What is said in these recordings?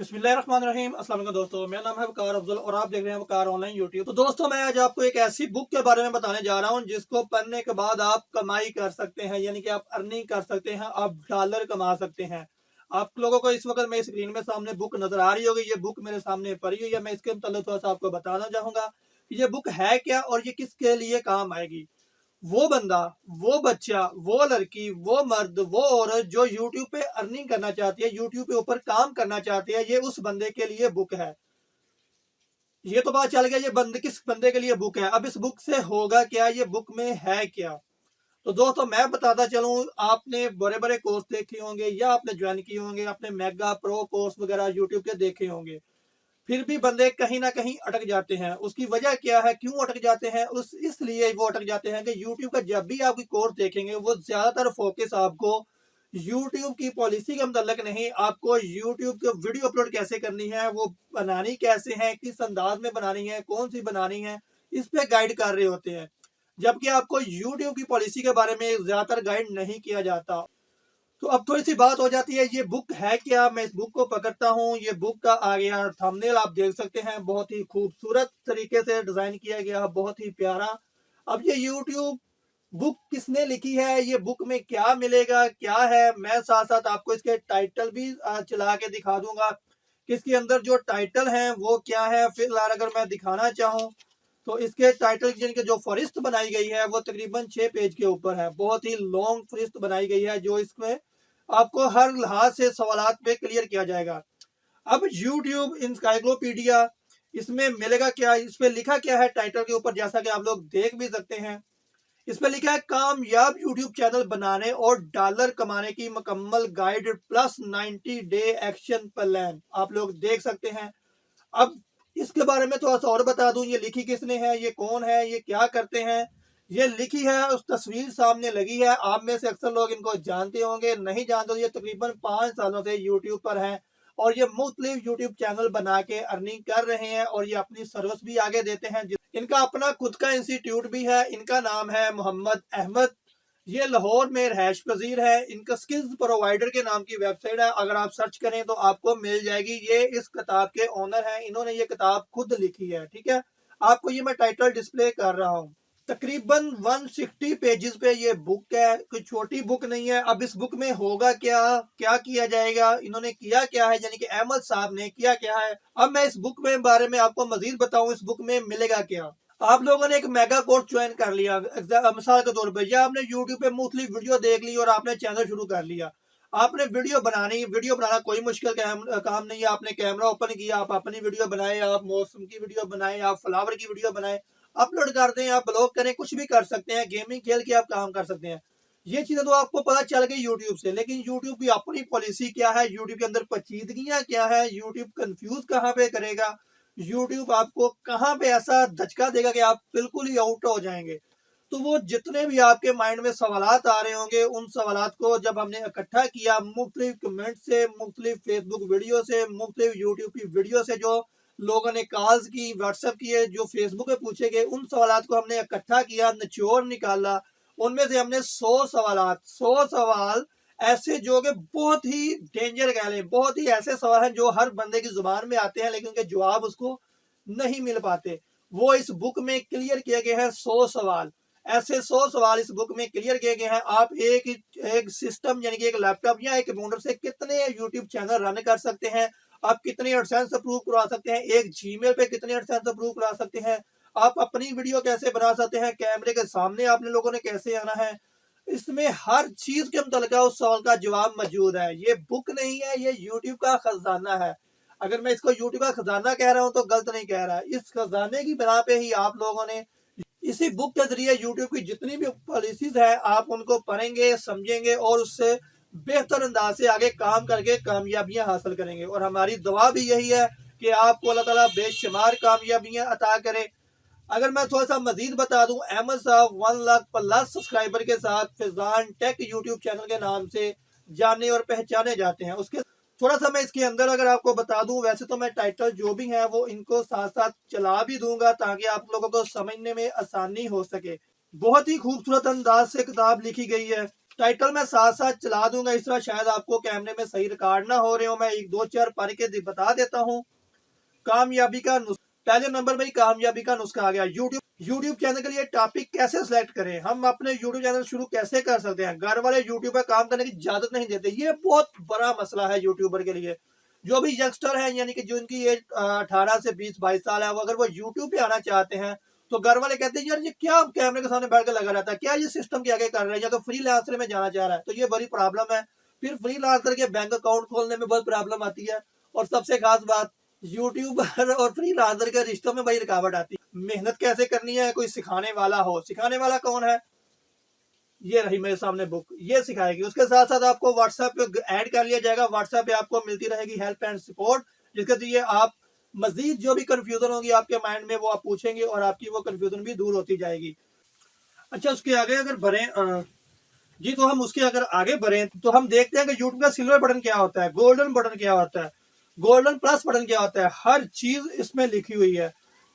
बिस्मिल्लाहिर्रहमानिर्रहीम। अस्सलाम वालेकुम दोस्तों, मेरा नाम है वकार अफजल और आप देख रहे हैं वकार ऑनलाइन यूट्यूब। तो दोस्तों, मैं आज आपको एक ऐसी बुक के बारे में बताने जा रहा हूं जिसको पढ़ने के बाद आप कमाई कर सकते हैं, यानी कि आप अर्निंग कर सकते हैं, आप डॉलर कमा सकते हैं। आप लोगों को इस वक्त मेरी स्क्रीन में सामने बुक नजर आ रही होगी। ये बुक मेरे सामने पड़ी हुई है। मैं इसके मतलब थोड़ा सा आपको बताना चाहूंगा कि ये बुक है क्या और ये किसके लिए काम आएगी। वो बंदा, वो बच्चा, वो लड़की, वो मर्द, वो औरत जो यूट्यूब पे अर्निंग करना चाहती है, यूट्यूब के ऊपर काम करना चाहती है, ये उस बंदे के लिए बुक है। ये तो बात चल गया ये बंदे किस बंदे के लिए बुक है। अब इस बुक से होगा क्या, ये बुक में है क्या। तो दोस्तों, मैं बताता चलूं, आपने बड़े बड़े कोर्स देखे होंगे या आपने ज्वाइन किए होंगे, आपने मेगा प्रो कोर्स वगैरह यूट्यूब के देखे होंगे। फिर भी बंदे कहीं ना कहीं अटक जाते हैं। उसकी वजह क्या है, क्यों अटक जाते हैं? उस इसलिए वो अटक जाते हैं कि यूट्यूब का जब भी आप कोई कोर्स देखेंगे वो ज्यादातर फोकस आपको यूट्यूब की पॉलिसी के मतलब नहीं, आपको यूट्यूब की वीडियो अपलोड कैसे करनी है, वो बनानी कैसे है, किस अंदाज में बनानी है, कौन सी बनानी है, इस पे गाइड कर रहे होते हैं। जबकि आपको यूट्यूब की पॉलिसी के बारे में ज्यादातर गाइड नहीं किया जाता। तो अब थोड़ी सी बात हो जाती है, ये बुक है क्या। मैं इस बुक को पकड़ता हूँ। ये बुक का आ गया थंबनेल, आप देख सकते हैं, बहुत ही खूबसूरत तरीके से डिजाइन किया गया, बहुत ही प्यारा। अब ये यूट्यूब बुक किसने लिखी है, ये बुक में क्या मिलेगा, क्या है, मैं साथ साथ आपको इसके टाइटल भी चला के दिखा दूंगा कि इसके अंदर जो टाइटल है वो क्या है। फिलहाल अगर मैं दिखाना चाहूँ तो इसके टाइटल जिनके जो फहरिस्त बनाई गई है वो तकरीबन 6 पेज के ऊपर है। बहुत ही लॉन्ग फहरिस्त बनाई गई है जो इसमें आपको हर लिहाज से सवालात पे क्लियर किया जाएगा। अब यूट्यूब इंसाइक्लोपीडिया, इसमें मिलेगा क्या, इस पे लिखा क्या है टाइटल के ऊपर, जैसा कि आप लोग देख भी सकते हैं। इस पे लिखा है कामयाब यूट्यूब चैनल बनाने और डॉलर कमाने की मुकम्मल guide plus 90 day action plan. आप लोग देख सकते हैं। अब इसके बारे में थोड़ा सा और बता दूं, ये लिखी किसने है, ये कौन है, ये क्या करते हैं। ये लिखी है, उस तस्वीर सामने लगी है, आप में से अक्सर लोग इनको जानते होंगे, नहीं जानते तो ये तकरीबन 5 सालों से यूट्यूब पर हैं और ये मुख्तलिफ यूट्यूब चैनल बना के अर्निंग कर रहे हैं और ये अपनी सर्विस भी आगे देते हैं। इनका अपना खुद का इंस्टीट्यूट भी है। इनका नाम है मोहम्मद अहमद। ये लाहौर में रहायश पजीर है। इनका स्किल्स प्रोवाइडर के नाम की वेबसाइट है, अगर आप सर्च करें तो आपको मिल जाएगी। ये इस किताब के ओनर हैं, इन्होंने ये किताब खुद लिखी है। ठीक है, आपको ये मैं टाइटल डिस्प्ले कर रहा हूँ। तकरीबन 160 पेजेस पे ये बुक है, कोई छोटी बुक नहीं है। अब इस बुक में होगा क्या, क्या किया जाएगा, इन्होंने किया क्या है, यानी कि अहमद साहब ने किया क्या है। अब मैं इस बुक में बारे में आपको मजीद बताऊं, इस बुक में मिलेगा क्या। आप लोगों ने एक मेगा कोर्स ज्वाइन कर लिया मिसाल के तौर पर, या आपने यूट्यूब पे मुख्तलिफ वीडियो देख ली और आपने चैनल शुरू कर लिया। आपने वीडियो बनाना कोई मुश्किल काम नहीं है। आपने कैमरा ओपन किया, आप अपनी वीडियो बनाए, आप मौसम की वीडियो बनाए, आप फ्लावर की वीडियो बनाए, अपलोड कर दें, आप ब्लॉग करें, कुछ भी कर सकते हैं, गेमिंग खेल के आप काम कर सकते हैं। ये चीजें तो आपको पता चल गई यूट्यूब से, लेकिन यूट्यूब की अपनी पॉलिसी क्या है, यूट्यूब के अंदर पेचीदगियां क्या है, यूट्यूब कंफ्यूज कहाँ पे करेगा, यूट्यूब आपको कहाँ पे ऐसा धचका देगा कि आप बिल्कुल ही आउट हो जाएंगे। तो वो जितने भी आपके माइंड में सवालात आ रहे होंगे, उन सवालात को जब हमने इकट्ठा किया मुख्तलिफ कमेंट से, मुख्तलिफ फेसबुक वीडियो से, मुख्तलिफ यूट्यूब की वीडियो से, जो लोगों ने कॉल्स की, व्हाट्सएप किए, जो फेसबुक पे पूछे गए, उन सवालात को हमने इकट्ठा किया, निचोड़ निकाला। उनमें से हमने 100 सवाल ऐसे जो कि बहुत ही डेंजर कह लें, बहुत ही ऐसे सवाल हैं जो हर बंदे की जुबान में आते हैं लेकिन उनके जवाब उसको नहीं मिल पाते। वो इस बुक में क्लियर किए गए हैं 100 सवाल। ऐसे 100 सवाल इस बुक में क्लियर किए गए हैं। आप एक सिस्टम यानी कि एक लैपटॉप या एक कंप्यूटर से कितने यूट्यूब चैनल रन कर सकते हैं, आप कितने एडसेंस अप्रूव करवा सकते हैं, एक जीमेल पे कितने एडसेंस अप्रूव करा सकते हैं, आप अपनी वीडियो कैसे बना सकते हैं, कैमरे के सामने आपने लोगों ने कैसे आना है। इसमें हर चीज के मुतल्लिक उस सवाल का जवाब मौजूद है। ये बुक नहीं है, ये यूट्यूब का खजाना है। अगर मैं इसको यूट्यूब का खजाना कह रहा हूं तो गलत नहीं कह रहा। इस खजाने की बिना पे ही आप लोगों ने इसी बुक के जरिए यूट्यूब की जितनी भी पॉलिसीज है आप उनको पढ़ेंगे, समझेंगे और उससे बेहतर अंदाज से आगे काम करके कामयाबियां हासिल करेंगे। और हमारी दुआ भी यही है कि आपको अल्लाह ताला बेशुमार कामयाबियां अता करे। अगर मैं थोड़ा सा मजीद बता दूं, अहमद साहब 1 लाख+ सब्सक्राइबर के साथ फैजान टेक यूट्यूब चैनल के नाम से जाने और पहचाने जाते हैं। उसके थोड़ा सा मैं इसके अंदर अगर आपको बता दूं, वैसे तो मैं टाइटल जो भी है वो इनको साथ साथ चला भी दूंगा ताकि आप लोगों को समझने में आसानी हो सके। बहुत ही खूबसूरत अंदाज से किताब लिखी गई है। टाइटल मैं साथ साथ चला दूंगा, इस तरह शायद आपको कैमरे में सही रिकॉर्ड ना हो रहे हो। मैं एक दो चार पढ़ के बता देता हूँ। कामयाबी का पहले नंबर में ही कामयाबी का नुस्खा आ गया। यूट्यूब चैनल के लिए टॉपिक कैसे सिलेक्ट करें, हम अपने यूट्यूब चैनल शुरू कैसे कर सकते हैं। घर वाले यूट्यूब पर काम करने की इजाजत नहीं देते, ये बहुत बड़ा मसला है यूट्यूबर के लिए। जो भी यंगस्टर है, यानी कि जिनकी एज 18 से 20-22 साल है, वो अगर वो यूट्यूब पे आना चाहते हैं तो घर वाले कहते हैं यार ये क्या कैमरे के सामने बैठ कर लगा रहता है, क्या ये सिस्टम के आगे कर रहे हैं, या तो फ्रीलांसर में जाना चाह रहा है, तो ये बड़ी प्रॉब्लम है। फिर फ्रीलांसर के बैंक अकाउंट खोलने में बहुत प्रॉब्लम आती है। और सबसे खास बात, यूट्यूबर और फ्रीलांसर के रिश्तों में बड़ी रुकावट आती है। मेहनत कैसे करनी है, कोई सिखाने वाला हो। सिखाने वाला कौन है? ये रही मेरे सामने बुक, ये सिखाएगी। उसके साथ साथ आपको व्हाट्सएप पे ऐड कर लिया जाएगा। व्हाट्सएप पे आपको मिलती रहेगी हेल्प एंड सपोर्ट, जिसके जरिए आप मजीद जो भी कंफ्यूजन होगी आपके माइंड में वो आप पूछेंगे और आपकी वो कंफ्यूजन भी दूर होती जाएगी। अच्छा, उसके आगे अगर बढ़े जी, तो हम उसके अगर आगे बढ़े तो हम देखते हैं कि यूट्यूब का सिल्वर बटन क्या होता है, गोल्डन बटन क्या होता है, गोल्डन प्लस बटन क्या होता है। हर चीज इसमें लिखी हुई है।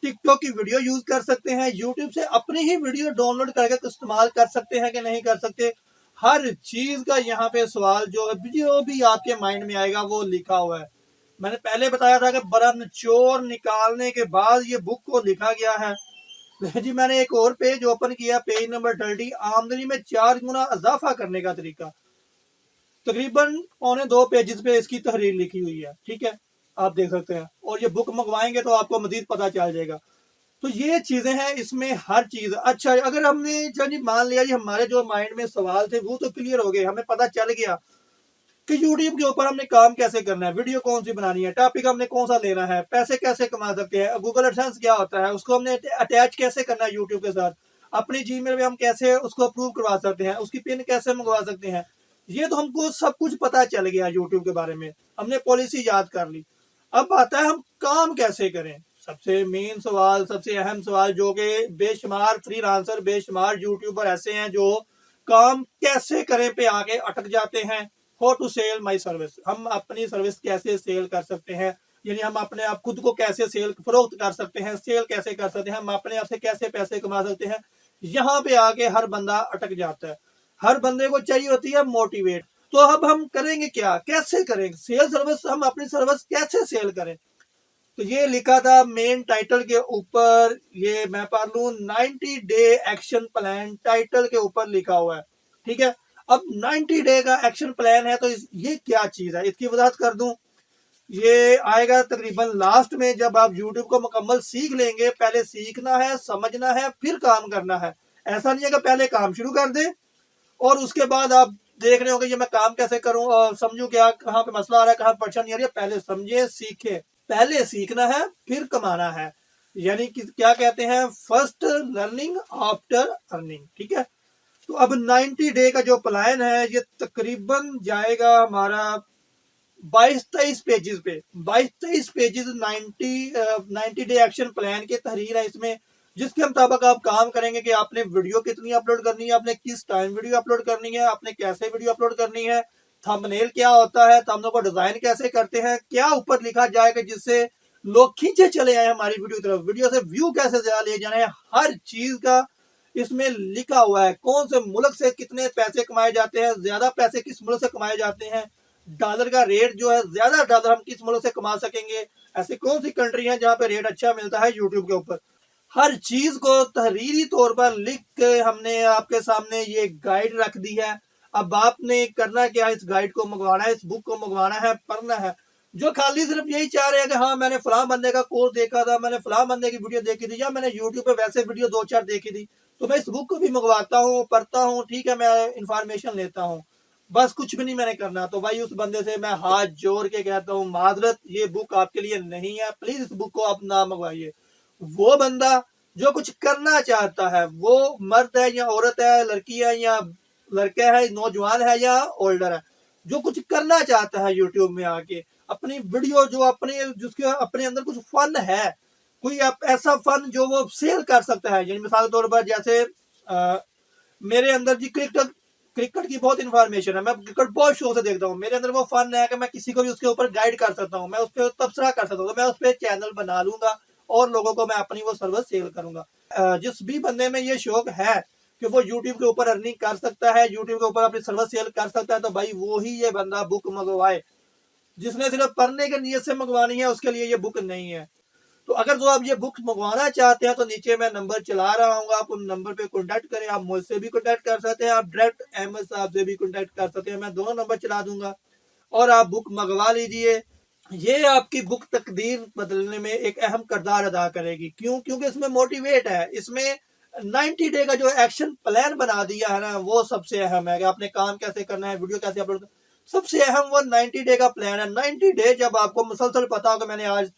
टिकटॉक की वीडियो यूज कर सकते हैं, यूट्यूब से अपनी ही वीडियो डाउनलोड करके इस्तेमाल कर सकते हैं कि नहीं कर सकते। हर चीज का यहाँ पे सवाल जो भी आपके माइंड में आएगा वो लिखा हुआ है। मैंने पहले बताया था कि बड़ा निचोड़ निकालने के बाद ये बुक को लिखा गया है। जी, मैंने एक और पेज ओपन किया, पेज नंबर 30, आमदनी में 4 गुना इजाफा करने का तरीका। तकरीबन 1.25 पेजेस पे इसकी तहरीर लिखी हुई है, ठीक है, आप देख सकते हैं। और ये बुक मंगवाएंगे तो आपको मजीद पता चल जाएगा। तो ये चीजें हैं, इसमें हर चीज। अच्छा, अगर हमने जी मान लिया जी हमारे जो माइंड में सवाल थे वो तो क्लियर हो गए, हमें पता चल गया कि यूट्यूब के ऊपर हमने काम कैसे करना है, वीडियो कौन सी बनानी है, टॉपिक हमने कौन सा लेना है, पैसे कैसे कमा सकते हैं, गूगल एडसेंस क्या होता है, उसको हमने अटैच कैसे करना है यूट्यूब के साथ, अपनी जीमेल में हम कैसे उसको अप्रूव करवा सकते हैं, उसकी पिन कैसे मंगवा सकते हैं। ये तो हमको सब कुछ पता चल गया यूट्यूब के बारे में, हमने पॉलिसी याद कर ली। अब आता है हम काम कैसे करें। सबसे मेन सवाल, सबसे अहम सवाल, जो कि बेशुमार फ्रीलांसर, बेशुमार यूट्यूबर ऐसे हैं जो काम कैसे करें पे आके अटक जाते हैं। How to sell my service, हम अपनी सर्विस कैसे सेल कर सकते हैं, यानी हम अपने आप खुद को कैसे सेल फरोख्त कर सकते हैं, सेल कैसे कर सकते हैं, हम अपने आप से कैसे पैसे कमा सकते हैं। यहाँ पे आके हर बंदा अटक जाता है। हर बंदे को चाहिए होती है मोटिवेट। तो अब हम करेंगे क्या, कैसे करेंगे सेल सर्विस, हम अपनी सर्विस कैसे सेल करें। तो ये लिखा था मेन टाइटल के ऊपर, ये मैं पढ़ लूं, 90 डे एक्शन प्लान टाइटल के ऊपर लिखा हुआ है, ठीक है। अब 90 डे का एक्शन प्लान है, तो ये क्या चीज है, इसकी वजाहत कर दूं। ये आएगा तकरीबन लास्ट में, जब आप YouTube को मुकम्मल सीख लेंगे। पहले सीखना है, समझना है, फिर काम करना है। ऐसा नहीं है कि पहले काम शुरू कर दे और उसके बाद आप देख रहे हो कि ये मैं काम कैसे करूं और समझू क्या, कहाँ पे मसला आ रहा है, कहाँ परेशानी आ रही है। पहले समझे, सीखे, पहले सीखना है फिर कमाना है। यानी कि क्या कहते हैं, फर्स्ट लर्निंग आफ्टर अर्निंग, ठीक है। तो अब 90 डे का जो प्लान है ये तकरीबन जाएगा हमारा 22-23 पेजेस पे, 22-23 पेजेस 90 डे एक्शन प्लान के तहरीर है इसमें, जिसके मुताबिक आप काम करेंगे कि आपने वीडियो कितनी अपलोड करनी है, आपने किस टाइम वीडियो अपलोड करनी है, आपने कैसे वीडियो अपलोड करनी है, थंबनेल क्या होता है, थंबनेल को डिजाइन कैसे करते हैं, क्या ऊपर लिखा जाएगा जिससे लोग खींचे चले आए हमारी वीडियो की तरफ, वीडियो से व्यू कैसे ज्यादा ले जाने हैं। हर चीज का इसमें लिखा हुआ है। कौन से मुल्क से कितने पैसे कमाए जाते हैं, ज्यादा पैसे किस मुल्क से कमाए जाते हैं, डॉलर का रेट जो है, ज्यादा डॉलर हम किस मुल्क से कमा सकेंगे, ऐसी कौन सी कंट्री है जहां पे रेट अच्छा मिलता है यूट्यूब के ऊपर। हर चीज को तहरीरी तौर पर लिख के हमने आपके सामने ये गाइड रख दी है। अब आपने करना क्या है, इस गाइड को मंगवाना है, इस बुक को मंगवाना है, पढ़ना है। जो खाली सिर्फ यही चाह रहे हैं कि हाँ मैंने फलां बंदे का कोर्स देखा था, मैंने फलां बंदे की वीडियो देखी थी, या मैंने यूट्यूब पे वैसे वीडियो 2-4 देखी थी, तो मैं इस बुक को भी मंगवाता हूँ, पढ़ता हूँ, ठीक है, मैं इंफॉर्मेशन लेता हूँ, बस कुछ भी नहीं मैंने करना। तो भाई उस बंदे से मैं हाथ जोड़ के कहता हूँ, माजरत, ये बुक आपके लिए नहीं है, प्लीज इस बुक को आप ना मंगवाइए। वो बंदा जो कुछ करना चाहता है, वो मर्द है या औरत है, लड़की है या लड़का है, नौजवान है या ओल्डर है, जो कुछ करना चाहता है यूट्यूब में आके अपनी वीडियो, जो अपने जिसके अपने अंदर कुछ फन है, कोई ऐसा फन जो वो सेल कर सकता है। यानी मिसाल के तौर पर जैसे मेरे अंदर जी क्रिकेट की बहुत इन्फॉर्मेशन है, मैं क्रिकेट बहुत शौक से देखता हूँ, मेरे अंदर वो फन है कि मैं किसी को भी उसके ऊपर गाइड कर सकता हूँ, मैं उस पर तबसरा कर सकता हूँ, तो मैं उस पर चैनल बना लूंगा और लोगों को मैं अपनी वो सर्विस सेल करूंगा। जिस भी बंदे में ये शौक है कि वो यूट्यूब के ऊपर अर्निंग कर सकता है, यूट्यूब के ऊपर अपनी सर्विस सेल कर सकता है, तो भाई वो ही ये बंदा बुक मंगवाए। जिसने सिर्फ पढ़ने की नीयत से मंगवानी है उसके लिए ये बुक नहीं है। तो अगर जो आप ये बुक मंगवाना चाहते हैं तो नीचे मैं नंबर चला रहा हूँ, आप उन नंबर पे कॉन्टैक्ट करें। आप मुझसे भी कॉन्टैक्ट कर सकते हैं, आप डायरेक्ट अहमद साहब से भी कॉन्टैक्ट कर सकते हैं, मैं दोनों नंबर चला दूंगा और आप बुक मंगवा लीजिए। ये आपकी बुक तकदीर बदलने में एक अहम किरदार अदा करेगी। क्यों? क्योंकि इसमें मोटिवेट है, इसमें 90 डे का जो एक्शन प्लान बना दिया है ना, वो सबसे अहम है कि आपने काम कैसे करना है, वीडियो कैसे अपलोड। सबसे अहम वो 90 डे का प्लान है। 90 डे जब आपको मुसलसल पता होगा मैंने आज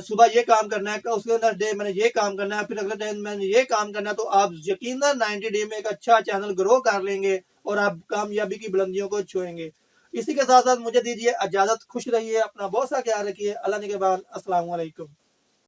सुबह ये काम करना है, उसके नेक्स्ट डे मैंने ये काम करना है, फिर अगले दिन मैंने ये काम करना है, तो आप यकीनन 90 डे में एक अच्छा चैनल ग्रो कर लेंगे और आप कामयाबी की बुलंदियों को छुएंगे। इसी के साथ साथ मुझे दीजिए इजाजत। खुश रहिए, अपना बहुत सा ख्याल रखिए। अल्लाह निगहबान। अस्सलाम वालेकुम।